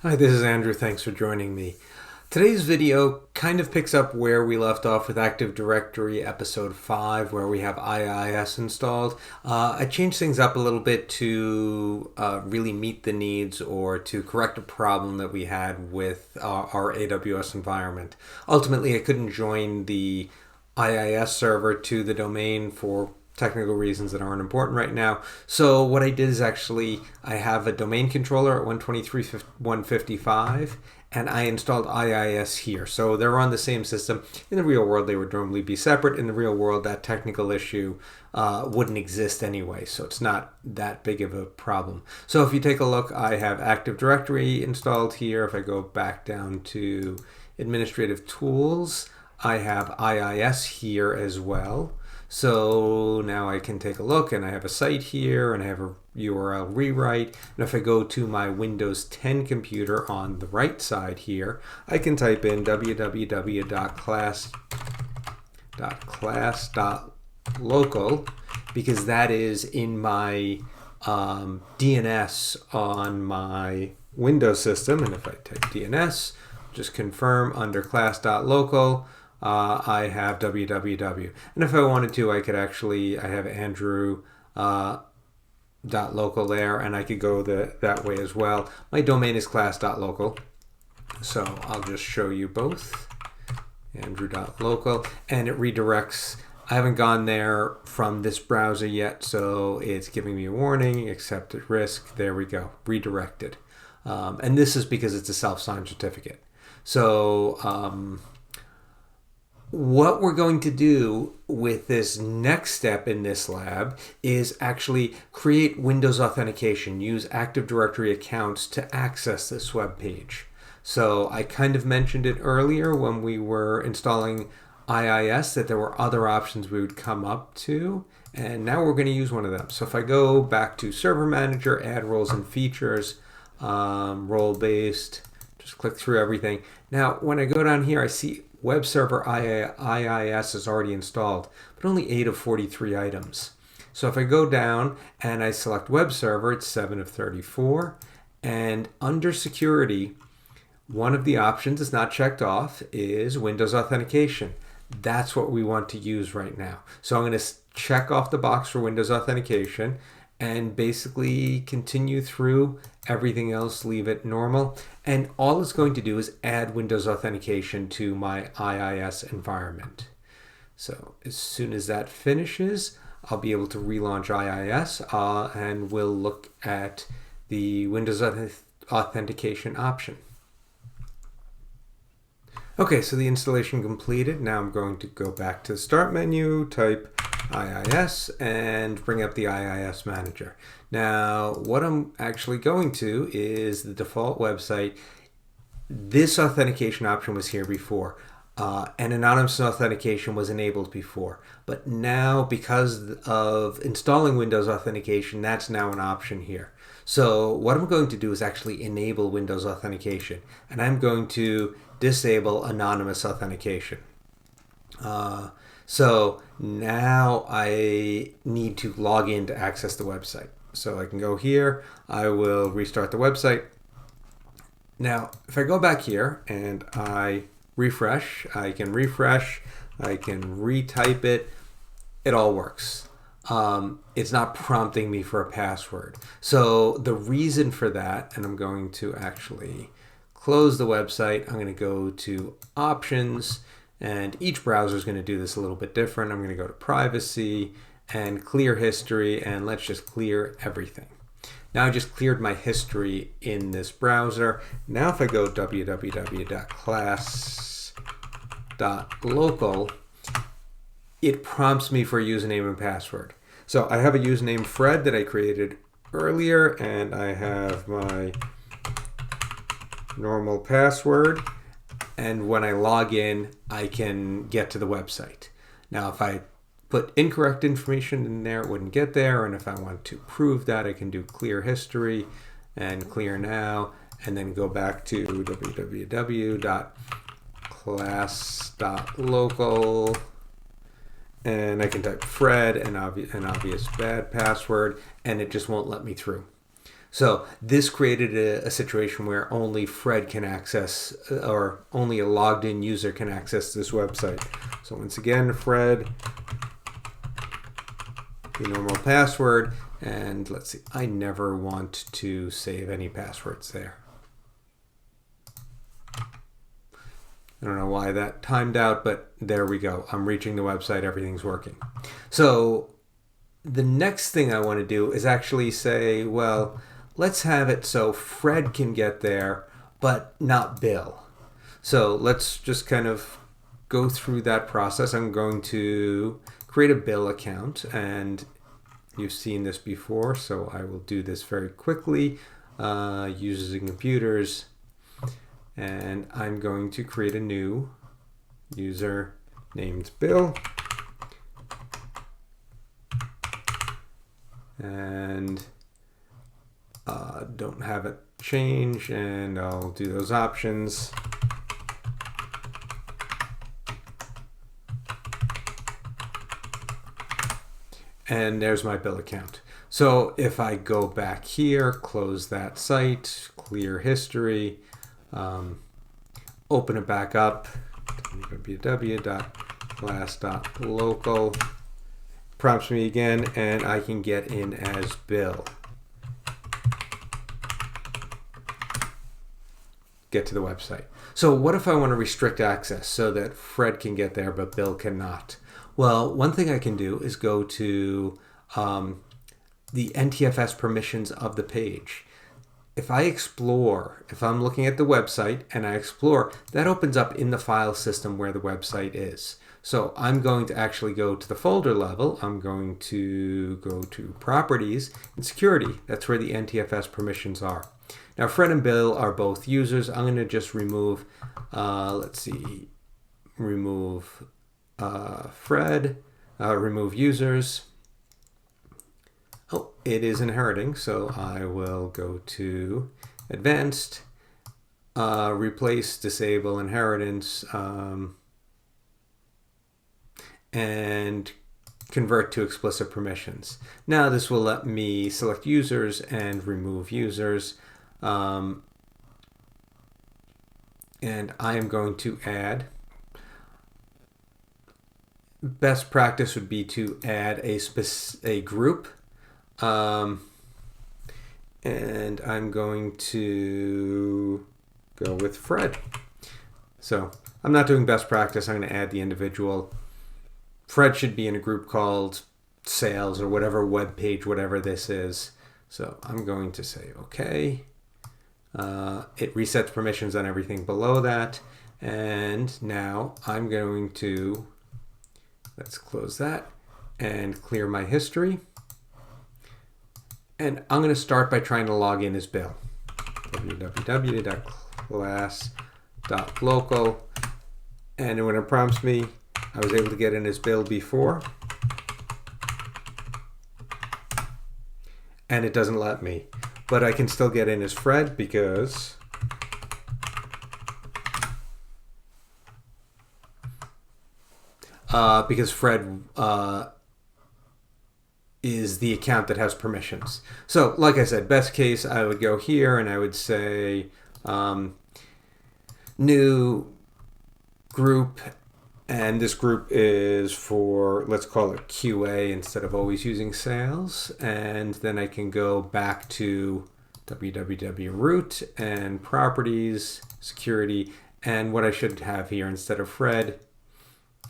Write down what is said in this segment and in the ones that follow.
Hi, this is Andrew. Thanks for joining me. Today's video kind of picks up where we left off with Active Directory episode 5, where we have IIS installed. I changed things up a little bit to really meet the needs or to correct a problem that we had with our AWS environment. Ultimately, I couldn't join the IIS server to the domain for technical reasons that aren't important right now. So what I did is actually I have a domain controller at 123.155 and I installed IIS here. So they're on the same system. In the real world, they would normally be separate. In the real world, that technical issue wouldn't exist anyway, so it's not that big of a problem. So if you take a look, I have Active Directory installed here. If I go back down to Administrative Tools, I have IIS here as well. So now I can take a look and I have a site here and I have a URL rewrite. And if I go to my Windows 10 computer on the right side here, I can type in www.class.local because that is in my DNS on my Windows system. And if I type DNS, just confirm under class.local, I have www. And if I wanted to, I could actually, I have Andrew .local there, and I could go that way as well. My domain is class.local, so I'll just show you both. Andrew.local, and it redirects. I haven't gone there from this browser yet, so it's giving me a warning, accept at risk. There we go, redirected. And this is because it's a self-signed certificate. So what we're going to do with this next step in this lab is actually create Windows Authentication, use Active Directory accounts to access this web page. So I kind of mentioned it earlier when we were installing IIS that there were other options we would come up to, and now we're going to use one of them. So if I go back to Server Manager, add roles and features, role-based, just click through everything. Now when I go down here, I see Web Server IIS is already installed, but only 8 of 43 items. So if I go down and I select Web Server, it's 7 of 34. And under Security, one of the options is not checked off is Windows Authentication. That's what we want to use right now. So I'm going to check off the box for Windows Authentication and basically continue through everything else, leave it normal. And all it's going to do is add Windows Authentication to my IIS environment. So as soon as that finishes, I'll be able to relaunch IIS and we'll look at the Windows Authentication option. Okay, so the installation completed. Now I'm going to go back to the Start menu, type IIS, and bring up the IIS Manager. Now, what I'm actually going to is the default website. This authentication option was here before, and anonymous authentication was enabled before. But now, because of installing Windows Authentication, that's now an option here. So what I'm going to do is actually enable Windows Authentication, and I'm going to disable anonymous authentication. So now I need to log in to access the website. So I can go here, I will restart the website. Now, if I go back here and I refresh, I can retype it, it all works. It's not prompting me for a password. So the reason for that, and I'm going to actually close the website, I'm going to go to Options, and each browser is going to do this a little bit different. I'm going to go to Privacy and Clear History, and let's just clear everything. Now I just cleared my history in this browser. Now if I go www.class.local, it prompts me for a username and password. So I have a username Fred that I created earlier, and I have my normal password. And when I log in, I can get to the website. Now, if I put incorrect information in there, it wouldn't get there. And if I want to prove that, I can do clear history and clear now, and then go back to www.class.local. And I can type Fred, an obvious bad password, and it just won't let me through. So this created a situation where only Fred can access, or only a logged in user can access this website. So once again, Fred, the normal password, and let's see, I never want to save any passwords there. I don't know why that timed out, but there we go. I'm reaching the website, everything's working. So the next thing I want to do is actually say, well, let's have it so Fred can get there, but not Bill. So let's just kind of go through that process. I'm going to create a Bill account, and you've seen this before, so I will do this very quickly. Users and computers, and I'm going to create a new user named Bill, and don't have it change, and I'll do those options. And there's my Bill account. So if I go back here, close that site, clear history, open it back up, www.class.local, prompts me again, and I can get in as Bill. Get to the website. So what if I want to restrict access so that Fred can get there but Bill cannot? Well, one thing I can do is go to the NTFS permissions of the page. If I explore, if I'm looking at the website and I explore, that opens up in the file system where the website is. So I'm going to actually go to the folder level. I'm going to go to Properties and Security. That's where the NTFS permissions are. Now, Fred and Bill are both users. I'm going to just remove, remove Fred, remove users. Oh, it is inheriting, so I will go to Advanced, replace Disable Inheritance, and convert to explicit permissions. Now this will let me select users and remove users. And I am going to add, best practice would be to add a group, and I'm going to go with Fred. So I'm not doing best practice, I'm going to add the individual. Fred should be in a group called sales or whatever web page, whatever this is. So I'm going to say okay. It resets permissions on everything below that. And now I'm going to, let's close that and clear my history. And I'm going to start by trying to log in as Bill. www.class.local. And when it prompts me, I was able to get in as Bill before. And it doesn't let me. But I can still get in as Fred because Fred is the account that has permissions. So like I said, best case, I would go here and I would say new group, and this group is for, let's call it QA instead of always using sales. And then I can go back to www.root and properties, security, and what I should have here instead of Fred,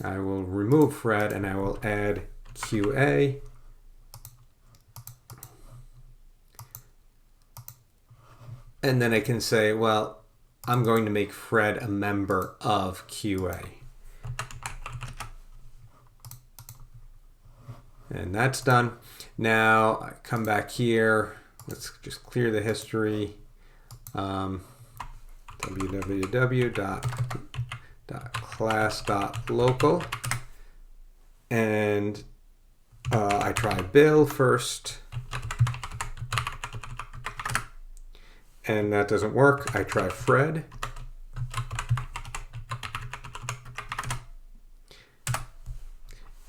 I will remove Fred and I will add QA. And then I can say, well, I'm going to make Fred a member of QA. And that's done. Now I come back here. Let's just clear the history. www.class.local. And I try Bill first. And that doesn't work. I try Fred.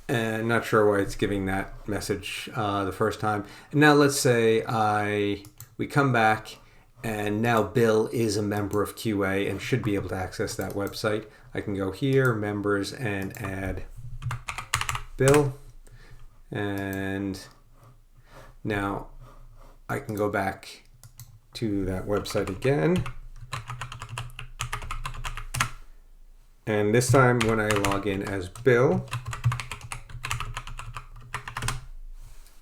And I'm not sure why it's giving that message the first time. And now let's say I We come back, and now Bill is a member of QA and should be able to access that website. I can go here, members, and add Bill. And now I can go back to that website again. And this time when I log in as Bill,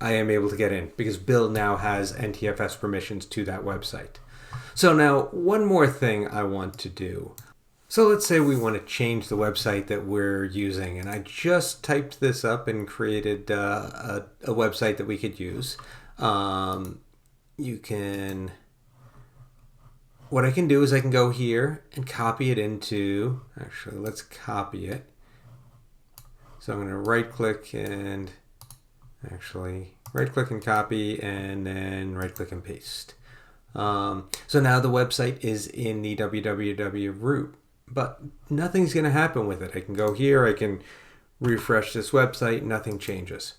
I am able to get in because Bill now has NTFS permissions to that website. So now one more thing I want to do. So let's say we want to change the website that we're using, and I just typed this up and created a website that we could use. What I can do is I can go here and copy it into, actually let's copy it. So I'm going to right click and copy, and then right click and paste. So now the website is in the www root, but nothing's going to happen with it. I can go here, I can refresh this website, nothing changes.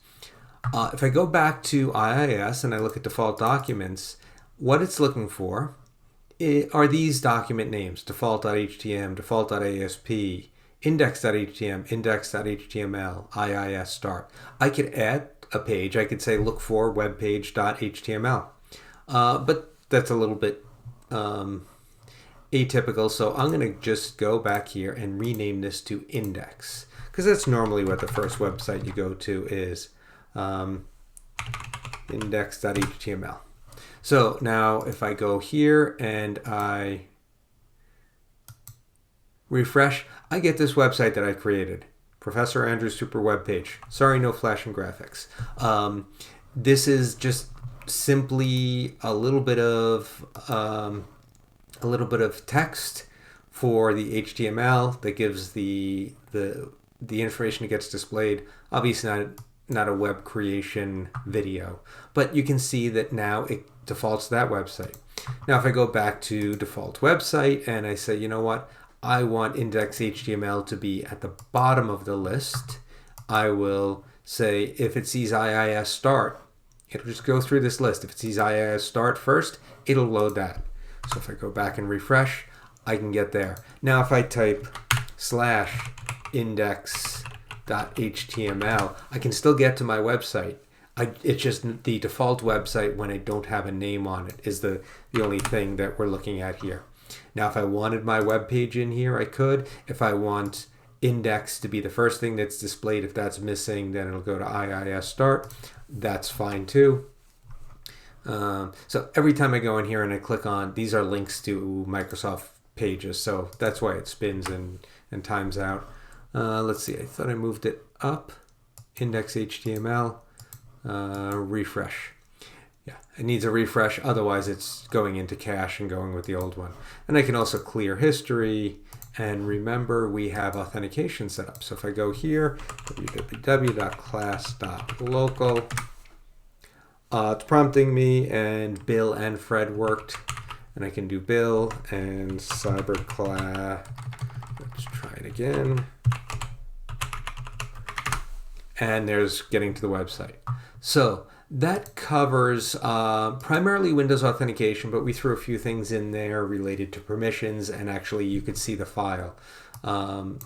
If I go back to IIS and I look at default documents, what it's looking for are these document names: default.htm, default.asp, index.htm, index.html, IIS start. I could add a page. I could say look for webpage.html, but that's a little bit atypical. So I'm going to just go back here and rename this to index, because that's normally what the first website you go to is, index.html. So now if I go here and I refresh, I get this website that I created. Professor Andrew's super web page. Sorry, no flashing graphics. This is just simply a little bit of text for the HTML that gives the information that gets displayed. Obviously not a web creation video, but you can see that now it defaults to that website. Now if I go back to default website and I say, you know what, I want index.html to be at the bottom of the list, I will say if it sees IIS start, it'll just go through this list. If it sees IIS start first, it'll load that. So if I go back and refresh, I can get there. Now if I type /index.html, I can still get to my website. It's just the default website when I don't have a name on it is the only thing that we're looking at here. Now if I wanted my web page in here, I could. If I want index to be the first thing that's displayed, if that's missing, then it'll go to IIS start. That's fine too. So every time I go in here and I click on, these are links to Microsoft pages, so that's why it spins and times out. Let's see, I thought I moved it up. Index.html, refresh. Yeah, it needs a refresh, otherwise it's going into cache and going with the old one. And I can also clear history, and remember we have authentication set up. So if I go here, www.class.local, it's prompting me, and Bill and Fred worked, and I can do Bill and cyberclass. Let's try it again. And there's getting to the website. So that covers primarily Windows Authentication, but we threw a few things in there related to permissions, and actually you could see the file. The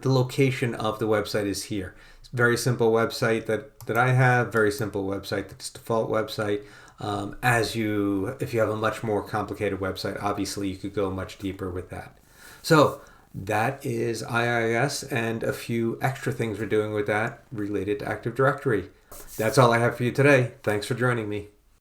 location of the website is here. It's a very simple website that I have, very simple website that's default website. If you have a much more complicated website, obviously you could go much deeper with that. So that is IIS and a few extra things we're doing with that related to Active Directory. That's all I have for you today. Thanks for joining me.